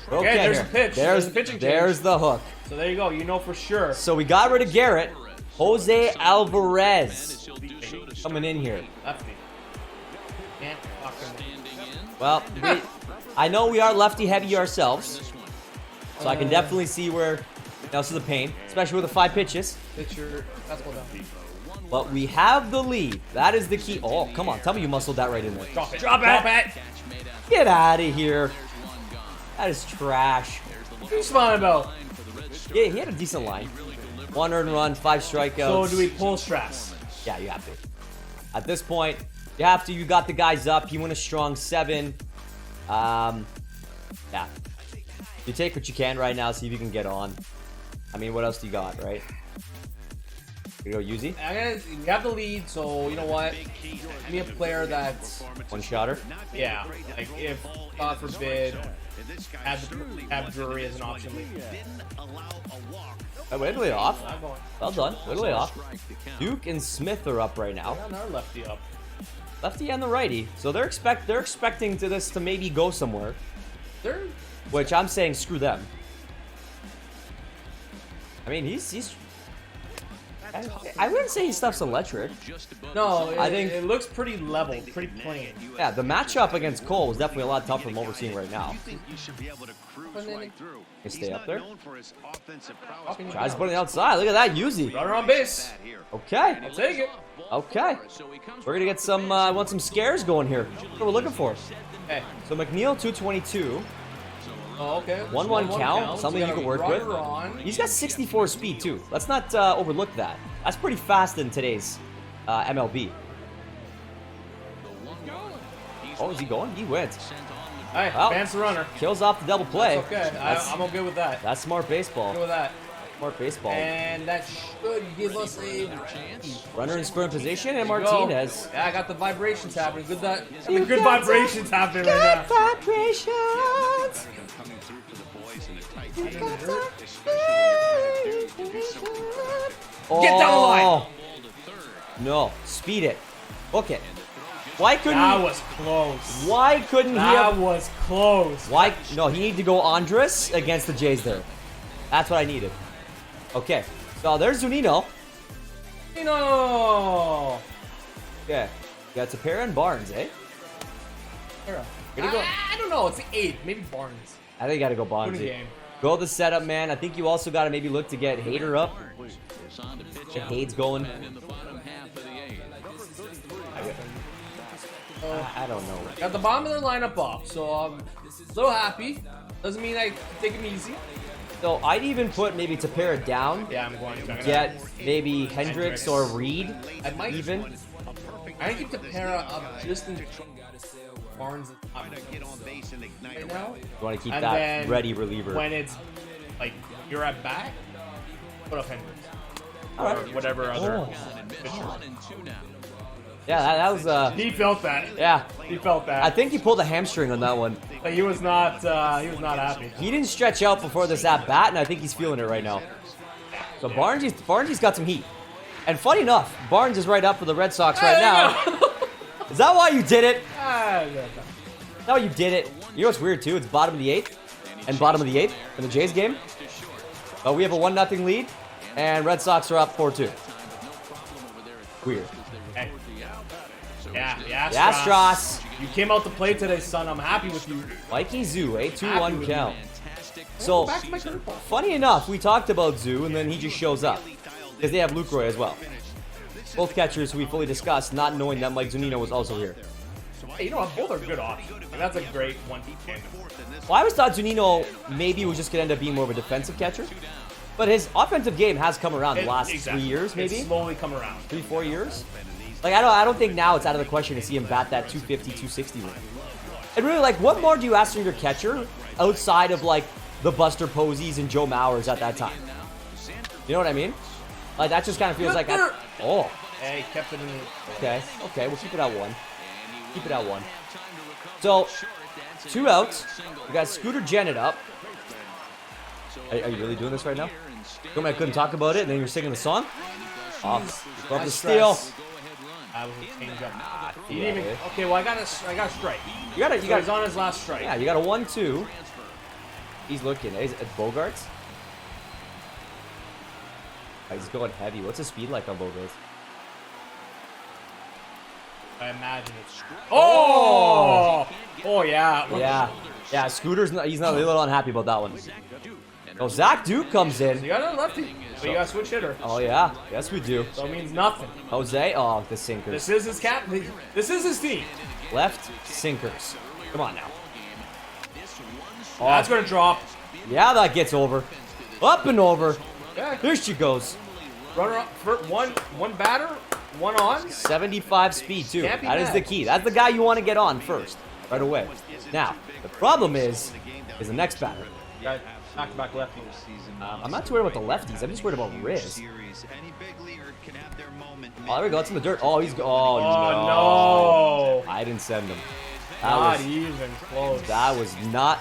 Speaker 1: We're okay,
Speaker 2: there's
Speaker 1: here.
Speaker 2: a pitch. There's a pitching change.
Speaker 1: There's the hook.
Speaker 2: So there you go. You know for sure.
Speaker 1: So we got rid of Garrett. Jose Alvarez coming in here.
Speaker 2: Lefty. Can't fucking...
Speaker 1: Well, I know we are lefty heavy ourselves, so I can definitely see where this is a pain, especially with the 5 pitches.
Speaker 2: Pitcher. That's well done.
Speaker 1: But we have the lead. That is the key. Oh, come on. Tell me you muscled that right in there.
Speaker 2: Drop it. Drop it.
Speaker 1: Get out of here. That is trash.
Speaker 2: What are you smiling about?
Speaker 1: Yeah, he had a decent line. 1 earned run, 5 strikeouts.
Speaker 2: So do we pull Strass?
Speaker 1: Yeah, you have to. At this point, you have to. You got the guys up. You win a strong 7. Yeah. You take what you can right now. See if you can get on. I mean, what else do you got, right? You go, Yuzi?
Speaker 2: We have the lead, so you know what? Give me a player that's...
Speaker 1: One-shotter?
Speaker 2: Yeah. Like, if, God forbid, have Drury as an option.
Speaker 1: Whittle it off.
Speaker 2: I'm going.
Speaker 1: Well done. Whittle it off. Duke and Smith are up right now.
Speaker 2: Yeah, another lefty up.
Speaker 1: Lefty and the righty. So they're expecting this to maybe go somewhere.
Speaker 2: They're...
Speaker 1: Which I'm saying screw them. I mean, he's I wouldn't say his stuff's electric.
Speaker 2: No,
Speaker 1: I think
Speaker 2: it looks pretty level, pretty plain.
Speaker 1: Yeah, the matchup against Cole was definitely a lot tougher than what we're seeing right now. Can stay up there. Tries to put it outside. Look at that, Yuzi.
Speaker 2: Runner on base.
Speaker 1: Okay.
Speaker 2: I'll take it.
Speaker 1: Okay. We're gonna get some. I want some scares going here. That's what we're looking for.
Speaker 2: Hey.
Speaker 1: So McNeil 222.
Speaker 2: Oh, okay.
Speaker 1: 1-1 count. Something you can work with.
Speaker 2: On.
Speaker 1: He's got 64 speed too. Let's not overlook that. That's pretty fast in today's MLB. Oh, is he going? He wins.
Speaker 2: Hey,
Speaker 1: Well,
Speaker 2: advance the runner.
Speaker 1: Kills off the double play.
Speaker 2: That's okay. I'm okay with that.
Speaker 1: That's smart baseball.
Speaker 2: Good with that.
Speaker 1: Smart baseball.
Speaker 2: And that should give us a
Speaker 1: Runner in scoring position, and
Speaker 2: There you go.
Speaker 1: Martinez.
Speaker 2: Yeah, I got the vibrations happening. Good good vibrations happening right now.
Speaker 1: Vibrations.
Speaker 2: Get down the line.
Speaker 1: Oh. No, speed it. Book it. Why couldn't
Speaker 2: That
Speaker 1: he?
Speaker 2: was close.
Speaker 1: Why couldn't he
Speaker 2: That
Speaker 1: have?
Speaker 2: was close.
Speaker 1: Why? No, he needed to go Andres against the Jays there. That's what I needed. Okay, so there's Zunino.
Speaker 2: No.
Speaker 1: Yeah. Got Tapera and Barnes, eh?
Speaker 2: I don't know. It's the 8th. Maybe Barnes.
Speaker 1: I think you got to go
Speaker 2: Good
Speaker 1: Barnes.
Speaker 2: game.
Speaker 1: Go the setup, man. I think you also got to maybe look to get Hader up. Get Hades going. I don't know.
Speaker 2: Got the bottom of their lineup off, so I'm a little happy. Doesn't mean I take them easy.
Speaker 1: So I'd even put maybe Tapera down.
Speaker 2: Yeah, I'm going to.
Speaker 1: Get maybe Hendricks or Reed.
Speaker 2: I might
Speaker 1: even.
Speaker 2: I keep the para up just in Barnes right now.
Speaker 1: You want to keep
Speaker 2: And
Speaker 1: that
Speaker 2: then
Speaker 1: ready reliever.
Speaker 2: When it's like you're at bat, put up Hendricks.
Speaker 1: All
Speaker 2: Or
Speaker 1: right.
Speaker 2: whatever other.
Speaker 1: Yeah, that was
Speaker 2: He felt that.
Speaker 1: yeah.
Speaker 2: He felt that.
Speaker 1: I think he pulled a hamstring on that one.
Speaker 2: But he was not. He was not happy.
Speaker 1: He didn't stretch out before this at bat, and I think he's feeling it right now. So Barney's got some heat. And funny enough, Barnes is right up for the Red Sox right now. Is that why you did it? Is that why you did it? You know what's weird too? It's bottom of the 8th and bottom of the 8th in the Jays game. But we have a 1-0 lead, and Red Sox are up 4-2. Weird.
Speaker 2: Hey. Yeah,
Speaker 1: Astros.
Speaker 2: You came out to play today, son. I'm happy with you.
Speaker 1: Mikey Zoo, a
Speaker 2: Happy
Speaker 1: 2-1
Speaker 2: with
Speaker 1: count. So,
Speaker 2: Back to my curveball.
Speaker 1: funny enough, we talked about Zoo, and then he just shows up. Because they have Lucroy as well. Both catchers who we fully discussed, not knowing that Mike Zunino was also here.
Speaker 2: Hey, you know what? Both are good options. And that's a great one.
Speaker 1: Well, I always thought Zunino maybe was just going to end up being more of a defensive catcher. But his offensive game has come around the last 3 years, maybe?
Speaker 2: It's slowly come around.
Speaker 1: 3-4 years? Like, I don't think now it's out of the question to see him bat that 250, 260 range. And really, like, what more do you ask from your catcher outside of, like, the Buster Posies and Joe Mauers at that time? You know what I mean? Like, that just kind of feels like... Oh.
Speaker 2: Hey, kept it in the...
Speaker 1: Okay, we'll keep it at 1. Keep it at 1. So, 2 outs. We got Scooter Jennett up. Are you really doing this right now? Told me I couldn't talk about it, and then you're singing the song? Off the steal.
Speaker 2: I was a change up. He didn't even... Okay, well, I got a strike.
Speaker 1: You got
Speaker 2: He's on his last strike.
Speaker 1: Yeah, you got a 1-2. He's looking. He's at Bogarts. He's going heavy. What's his speed like on Bogarts?
Speaker 2: I imagine it's... Oh! Oh, yeah.
Speaker 1: Yeah, Scooter's not, he's not a little unhappy about that one. Oh, Zach Duke comes in.
Speaker 2: You got a lefty, but you got a switch hitter.
Speaker 1: Oh, yeah. Yes, we do.
Speaker 2: So it means nothing.
Speaker 1: Jose. Oh, the sinkers.
Speaker 2: This is his cap. This is his team.
Speaker 1: Left sinkers. Come on now.
Speaker 2: Oh, that's going to drop.
Speaker 1: Yeah, that gets over. Up and over.
Speaker 2: Yeah.
Speaker 1: There she goes.
Speaker 2: Runner up for one batter, one on.
Speaker 1: 75 speed, too.
Speaker 2: Can't be
Speaker 1: That is
Speaker 2: mad.
Speaker 1: the key. That's the guy you want to get on first. Right away. Now, the problem is the next batter.
Speaker 2: Back-to-back lefties.
Speaker 1: I'm not too worried about the lefties. I'm just worried about Riz. Oh, there we go. It's in the dirt. Oh, he's... Oh,
Speaker 2: Oh, no.
Speaker 1: I didn't send him.
Speaker 2: Not even close.
Speaker 1: That was not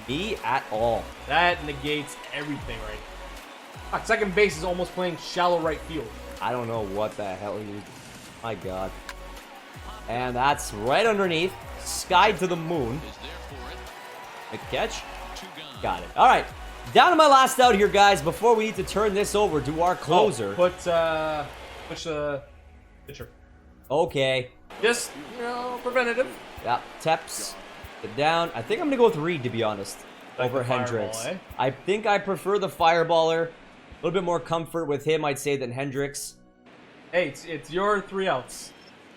Speaker 1: me at all.
Speaker 2: That negates everything right now. Fuck, second base is almost playing shallow right field.
Speaker 1: I don't know what the hell he was. My God. And that's right underneath. Sky to the moon. The catch. Got it. All right. Down to my last out here, guys, before we need to turn this over to our closer.
Speaker 2: Push pitcher.
Speaker 1: Okay.
Speaker 2: Just, preventative.
Speaker 1: Yeah, Teps. Get down. I think I'm going to go with Reed, to be honest,
Speaker 2: Like
Speaker 1: over
Speaker 2: the fireball,
Speaker 1: Hendricks.
Speaker 2: eh?
Speaker 1: I think I prefer the fireballer. A little bit more comfort with him, I'd say, than Hendricks.
Speaker 2: Hey, it's your 3 outs.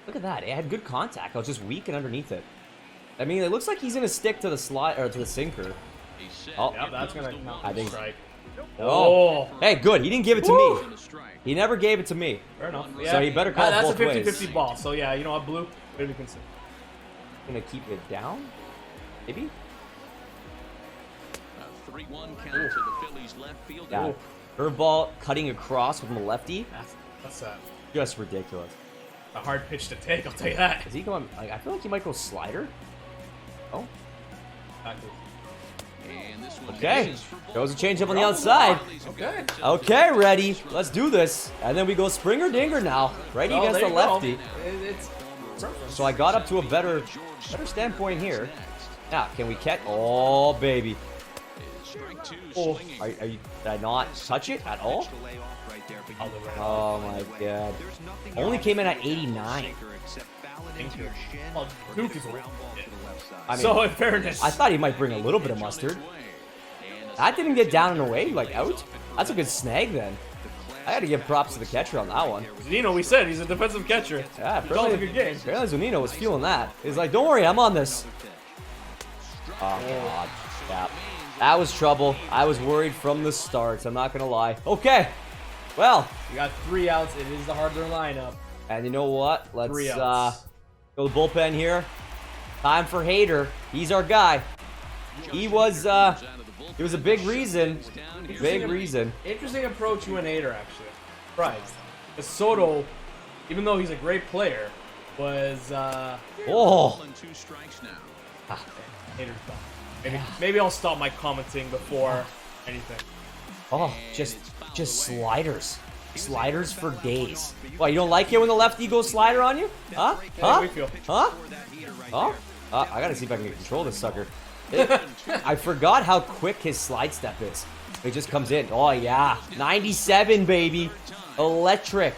Speaker 1: Look at that. It had good contact. I was just weak and underneath it. I mean, it looks like he's going to stick to the slide or to the sinker. Oh,
Speaker 2: Yep, that's gonna count.
Speaker 1: I think-
Speaker 2: Strike.
Speaker 1: Oh. Hey, good. He didn't give it to
Speaker 2: Woo.
Speaker 1: me. He never gave it to me.
Speaker 2: Fair enough.
Speaker 1: So he better call it
Speaker 2: that's
Speaker 1: both
Speaker 2: a
Speaker 1: ways.
Speaker 2: 50-50 ball. So yeah, you know what, blue? Maybe we can see.
Speaker 1: Gonna keep it down? Maybe?
Speaker 3: A 3-1 count to the Phillies left field.
Speaker 1: Yeah. Curveball cutting across with the lefty.
Speaker 2: That's
Speaker 1: Just ridiculous.
Speaker 2: a hard pitch to take. I'll tell you that.
Speaker 1: Is he going? Like, I feel like he might go slider. Oh.
Speaker 2: Exactly.
Speaker 3: And this one
Speaker 1: Okay.
Speaker 3: misses for ball.
Speaker 1: Goes a changeup on the outside.
Speaker 2: Okay.
Speaker 1: Okay, ready. Let's do this. And then we go Springer Dinger now. Righty against the
Speaker 2: there you go.
Speaker 1: lefty.
Speaker 2: It's
Speaker 1: So I got up to a better standpoint here. Now, can we catch? Oh, baby.
Speaker 2: Oh,
Speaker 1: Did I not touch it at all? Oh my god. Only came in at 89.
Speaker 2: well, Duke is
Speaker 1: I mean,
Speaker 2: so in fairness,
Speaker 1: I thought he might bring a little bit of mustard. That didn't get down and away, like out. That's a good snag then. I had to give props to the catcher on that one.
Speaker 2: Zunino, we said he's a defensive catcher.
Speaker 1: Yeah,
Speaker 2: He calls a good game.
Speaker 1: apparently Zunino was feeling that. He's like, don't worry, I'm on this. Oh, God. Yeah. That was trouble. I was worried from the start. I'm not going to lie. Okay. Well.
Speaker 2: We got 3 outs. It is the harder lineup.
Speaker 1: And you know what? Let's
Speaker 2: 3 outs.
Speaker 1: go to the bullpen here. Time for Hader. He's our guy. He was a big reason. Big reason.
Speaker 2: Interesting approach you and Hader, actually. Surprised. Because Soto, even though he's a great player, was
Speaker 1: Oh.
Speaker 2: Hader's done. Maybe I'll stop my commenting before anything.
Speaker 1: Oh, just sliders. Sliders for days. What, you don't like it when the lefty goes slider on you? Huh? Huh?
Speaker 2: we feel.
Speaker 1: Huh? Oh? I gotta see if I can control this sucker. I forgot how quick his slide step is. It just comes in. Oh, yeah. 97, baby. Electric.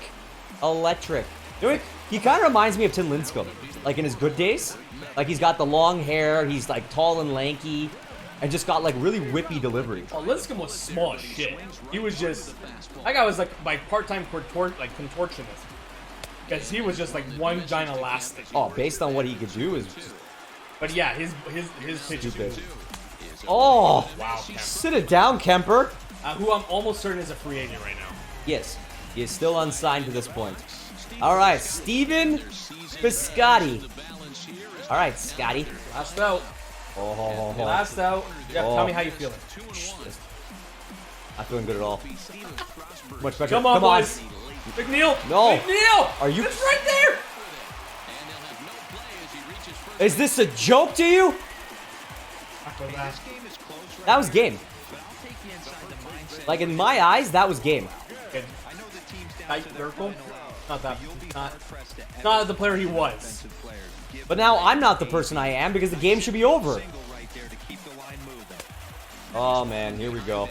Speaker 1: Electric. You know what? He kind of reminds me of Tim Lincecum. Like in his good days. Like he's got the long hair. He's like tall and lanky. And just got like really whippy delivery.
Speaker 2: Oh, Lincecum was small as shit. He was just... That guy was like my part-time contortionist. Because he was just like one giant elastic.
Speaker 1: Oh, based on what he could do is just
Speaker 2: But yeah, his pitch is
Speaker 1: stupid. Oh,
Speaker 2: wow. Kemper.
Speaker 1: sit it down, Kemper.
Speaker 2: Who I'm almost certain is a free agent right now.
Speaker 1: Yes, he is still unsigned to this point. All right, Steven Piscotty. All right, Scotty.
Speaker 2: Last out.
Speaker 1: Oh,
Speaker 2: Last out. Jeff, tell me how you feeling.
Speaker 1: not feeling good at all. Much better.
Speaker 2: Come on, boys. McNeil.
Speaker 1: No.
Speaker 2: McNeil.
Speaker 1: Are you?
Speaker 2: It's right there.
Speaker 1: Is this a joke to you? That was game. Like in my eyes, that was game.
Speaker 2: Not the player he was.
Speaker 1: But now I'm not the person I am because the game should be over. Oh man, here we go.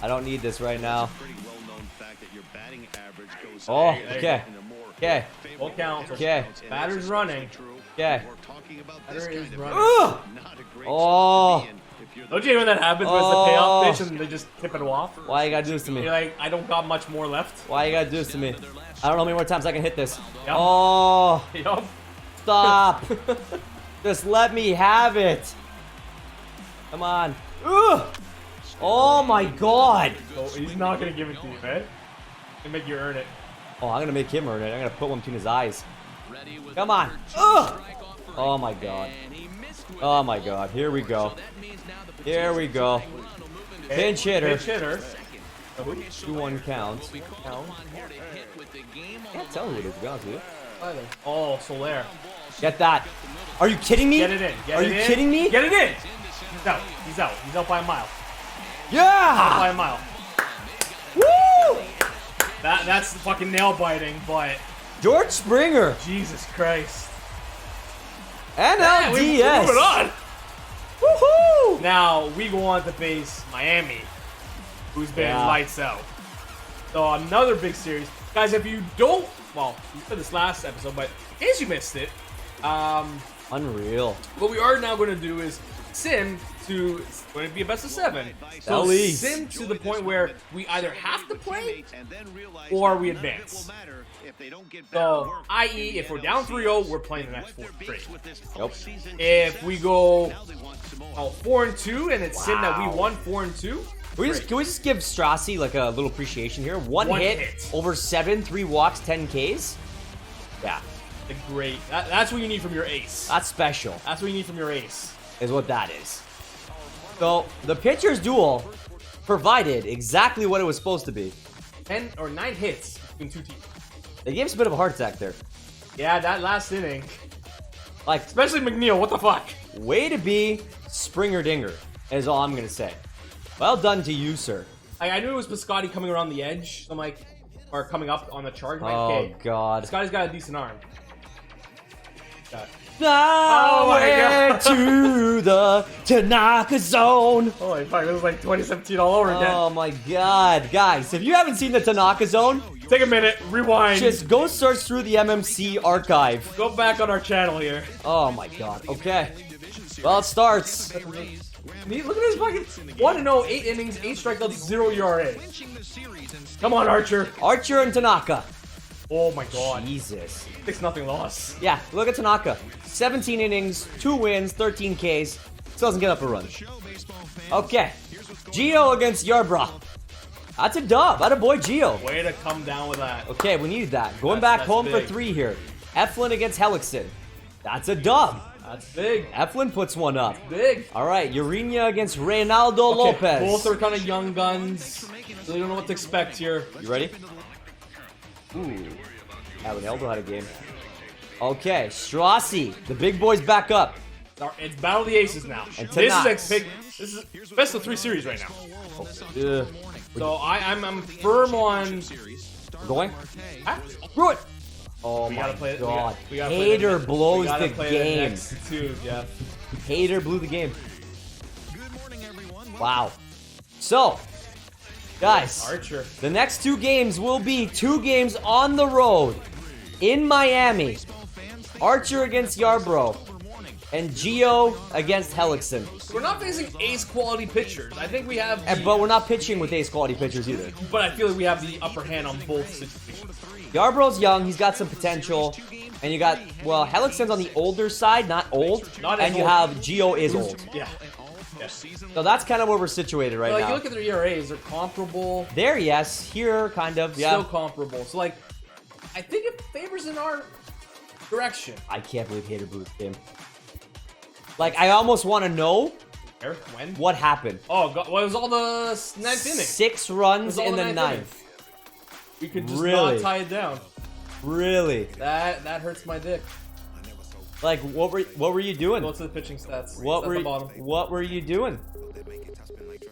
Speaker 1: I don't need this right now. Oh, okay. Okay.
Speaker 2: Full count.
Speaker 1: Okay.
Speaker 2: Batter's running.
Speaker 1: Okay.
Speaker 2: Batter is running.
Speaker 1: Ugh! Oh.
Speaker 2: Don't you hate when that happens when it's the payoff pitch and they just tip it off?
Speaker 1: Why you gotta do this to me?
Speaker 2: You're like, I don't got much more left.
Speaker 1: Why you gotta do this to me? I don't know how many more times I can hit this.
Speaker 2: Yep.
Speaker 1: Oh.
Speaker 2: Yup.
Speaker 1: Stop. Just let me have it. Come on. Ugh. Oh my god.
Speaker 2: So he's not gonna give it to you, right? He'll make you earn it.
Speaker 1: Oh, I'm gonna make him earn it. I'm gonna put one between his eyes. Come on. Ugh. Oh my god. Oh my god. Here we go. Here we go. Pinch hitter.
Speaker 2: Pinch hitter.
Speaker 1: 2-1 count. Can't tell who it is, to be honest with you.
Speaker 2: Oh, Soler.
Speaker 1: Get that. Are you kidding me?
Speaker 2: Get it in. Get
Speaker 1: Are
Speaker 2: it
Speaker 1: you
Speaker 2: in.
Speaker 1: kidding me?
Speaker 2: Get it in. He's out. He's out. He's out by a mile. By
Speaker 1: Yeah!
Speaker 2: a mile.
Speaker 1: Woo!
Speaker 2: That's fucking nail biting, but
Speaker 1: George Springer.
Speaker 2: Jesus Christ.
Speaker 1: NLDS.
Speaker 2: We're moving on.
Speaker 1: Woohoo!
Speaker 2: Now we go on to face Miami, who's been lights out. So another big series, guys. If you don't, well, we said this last episode, but in case you missed it,
Speaker 1: Unreal.
Speaker 2: what we are now going to do is sim to. It's going to be a best of 7. So
Speaker 1: Phillies.
Speaker 2: sim to the point where we either have to play or we advance. So, i.e., if we're down 3-0, we're playing the next 4 straight.
Speaker 1: Yep.
Speaker 2: If we go 4-2 and it's sim that we won 4-2.
Speaker 1: Can we just give Strassi like a little appreciation here? One hit, over 7, 3 walks, 10 Ks. Yeah.
Speaker 2: Great. That's what you need from your ace.
Speaker 1: That's special.
Speaker 2: That's what you need from your ace.
Speaker 1: Is what that is. So, the pitcher's duel provided exactly what it was supposed to be.
Speaker 2: 10 or 9 hits between 2 teams.
Speaker 1: They gave us a bit of a heart attack there.
Speaker 2: Yeah, that last inning.
Speaker 1: Like,
Speaker 2: Especially McNeil, what the fuck?
Speaker 1: way to be Springer Dinger, is all I'm gonna say. Well done to you, sir.
Speaker 2: I knew it was Piscotty coming around the edge. So I'm like, or coming up on the charge. I'm like,
Speaker 1: Oh,
Speaker 2: okay,
Speaker 1: God.
Speaker 2: Piscotty's got a decent arm.
Speaker 1: Now
Speaker 2: Oh my
Speaker 1: we're
Speaker 2: God.
Speaker 1: to the Tanaka zone.
Speaker 2: Holy fuck, this is like 2017 all over again.
Speaker 1: Oh my god. Guys, if you haven't seen the Tanaka zone,
Speaker 2: Take a minute, rewind.
Speaker 1: just go search through the MMC archive.
Speaker 2: Go back on our channel here.
Speaker 1: Oh my god. Okay. Well, it starts.
Speaker 2: Look at this fucking 1-0, 8 innings, 8 strikeouts, 0 ERA. Come on, Archer.
Speaker 1: Archer and Tanaka.
Speaker 2: Oh my god.
Speaker 1: Jesus.
Speaker 2: 6-0 loss.
Speaker 1: Yeah, look at Tanaka. 17 innings, 2 wins, 13 Ks. Still doesn't get up a run. Okay. Gio against Yarbrough. That's a dub. Atta boy Gio.
Speaker 2: Way to come down with that.
Speaker 1: Okay, we needed that. Going back
Speaker 2: That's
Speaker 1: home
Speaker 2: big.
Speaker 1: for 3 here. Eflin against Hellickson. That's a dub.
Speaker 2: That's big.
Speaker 1: Eflin puts one up.
Speaker 2: Big.
Speaker 1: All right, Urena against Reynaldo Lopez.
Speaker 2: Both are kind of young guns. Really don't know what to expect here.
Speaker 1: You ready? Ooh. Reynaldo had a game. Okay, Strassi. The big boy's back up.
Speaker 2: It's Battle of the Aces now.
Speaker 1: And
Speaker 2: This is best of 3 series right now.
Speaker 1: Ugh.
Speaker 2: So I'm firm on.
Speaker 1: We're going?
Speaker 2: Ah,
Speaker 1: Screw it. Oh
Speaker 2: we
Speaker 1: my
Speaker 2: gotta play it.
Speaker 1: god.
Speaker 2: We gotta play
Speaker 1: Hater
Speaker 2: the next-
Speaker 1: blows
Speaker 2: we gotta
Speaker 1: the
Speaker 2: play
Speaker 1: game.
Speaker 2: next two, Jeff.
Speaker 1: Hater blew the game. Wow. So, guys,
Speaker 2: Archer.
Speaker 1: the next 2 games will be 2 games on the road in Miami. Archer against Yarbrough and Gio against Hellickson.
Speaker 2: We're not facing ace quality pitchers. I think we have.
Speaker 1: But we're not pitching with ace quality pitchers either.
Speaker 2: But I feel like we have the upper hand on both situations.
Speaker 1: Yarbrough's young, he's got some potential. And you got, well, Hellickson's on the older side, not old.
Speaker 2: Not as
Speaker 1: and you
Speaker 2: old.
Speaker 1: have Gio is old.
Speaker 2: Yeah.
Speaker 1: So that's kind of where we're situated right
Speaker 2: Like you
Speaker 1: now.
Speaker 2: look at their ERAs, they're comparable.
Speaker 1: There, yes. Here, kind of, yeah.
Speaker 2: Still comparable. So like, I think it favors in our direction.
Speaker 1: I can't believe Hater blew the game. Like, I almost want to know
Speaker 2: Where? When?
Speaker 1: what happened.
Speaker 2: Oh, God. Well, it was all the 9th inning.
Speaker 1: 6
Speaker 2: It
Speaker 1: runs
Speaker 2: was all
Speaker 1: in the
Speaker 2: inning.
Speaker 1: ninth.
Speaker 2: We could just
Speaker 1: Really?
Speaker 2: not tie it down.
Speaker 1: Really?
Speaker 2: That hurts my dick.
Speaker 1: Like, what were you doing?
Speaker 2: Go to the pitching stats.
Speaker 1: What
Speaker 2: It's at
Speaker 1: were
Speaker 2: the bottom.
Speaker 1: what were you doing?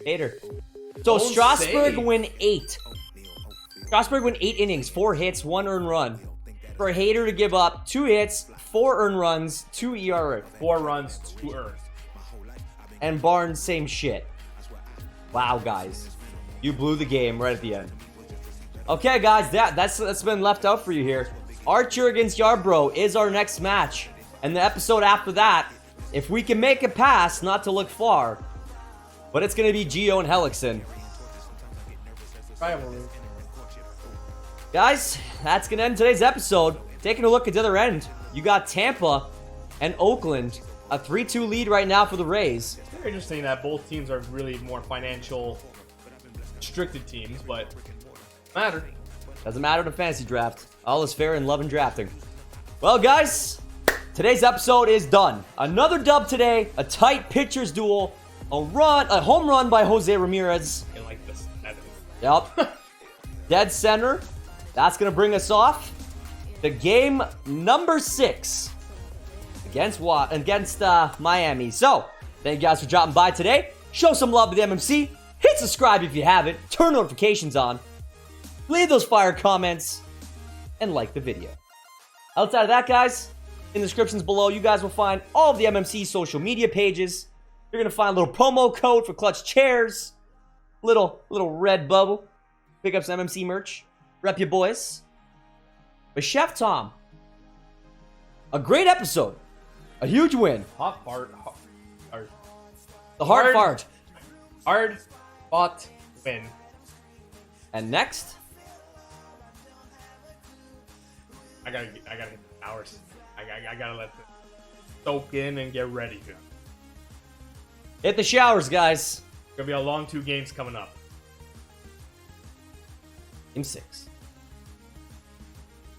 Speaker 1: Hater. So
Speaker 2: Don't
Speaker 1: Strasburg
Speaker 2: say.
Speaker 1: win 8. Strasburg win 8 innings, 4 hits, 1 earned run. For Hater to give up 2 hits, 4 earned runs, 2 ERA.
Speaker 2: 4 runs, 2 earned.
Speaker 1: And Barnes, same shit. Wow, guys. You blew the game right at the end. Okay, guys, that's been left out for you here. Archer against Yarbrough is our next match. And the episode after that, if we can make it past, not to look far, but it's going to be Gio and Hellickson.
Speaker 2: Rivalry.
Speaker 1: Guys, that's going to end today's episode. Taking a look at the other end, you got Tampa and Oakland. A 3-2 lead right now for the Rays.
Speaker 2: It's very interesting that both teams are really more financial restricted teams, but matter.
Speaker 1: Doesn't matter in a fantasy draft. All is fair in love and drafting. Well, guys, today's episode is done. Another dub today, a tight pitcher's duel, a home run by Jose Ramirez.
Speaker 2: I like this.
Speaker 1: Yep. Dead center. That's going to bring us off the game number 6 against Miami. So, thank you guys for dropping by today. Show some love to the MMC. Hit subscribe if you haven't. Turn notifications on. Leave those fire comments. And like the video. Outside of that, guys, in the descriptions below, you guys will find all of the MMC social media pages. You're going to find a little promo code for Clutch Chairz. Little red bubble. Pick up some MMC merch. Rep your boys. But Chef Tom, a great episode. A huge win.
Speaker 2: Hot fart.
Speaker 1: The hard
Speaker 2: Hard.
Speaker 1: fart.
Speaker 2: Hard fought win.
Speaker 1: And next,
Speaker 2: I gotta hit the hours. I gotta let it soak in and get ready.
Speaker 1: hit the showers, guys.
Speaker 2: Gonna be a long 2 games coming up.
Speaker 1: Game 6.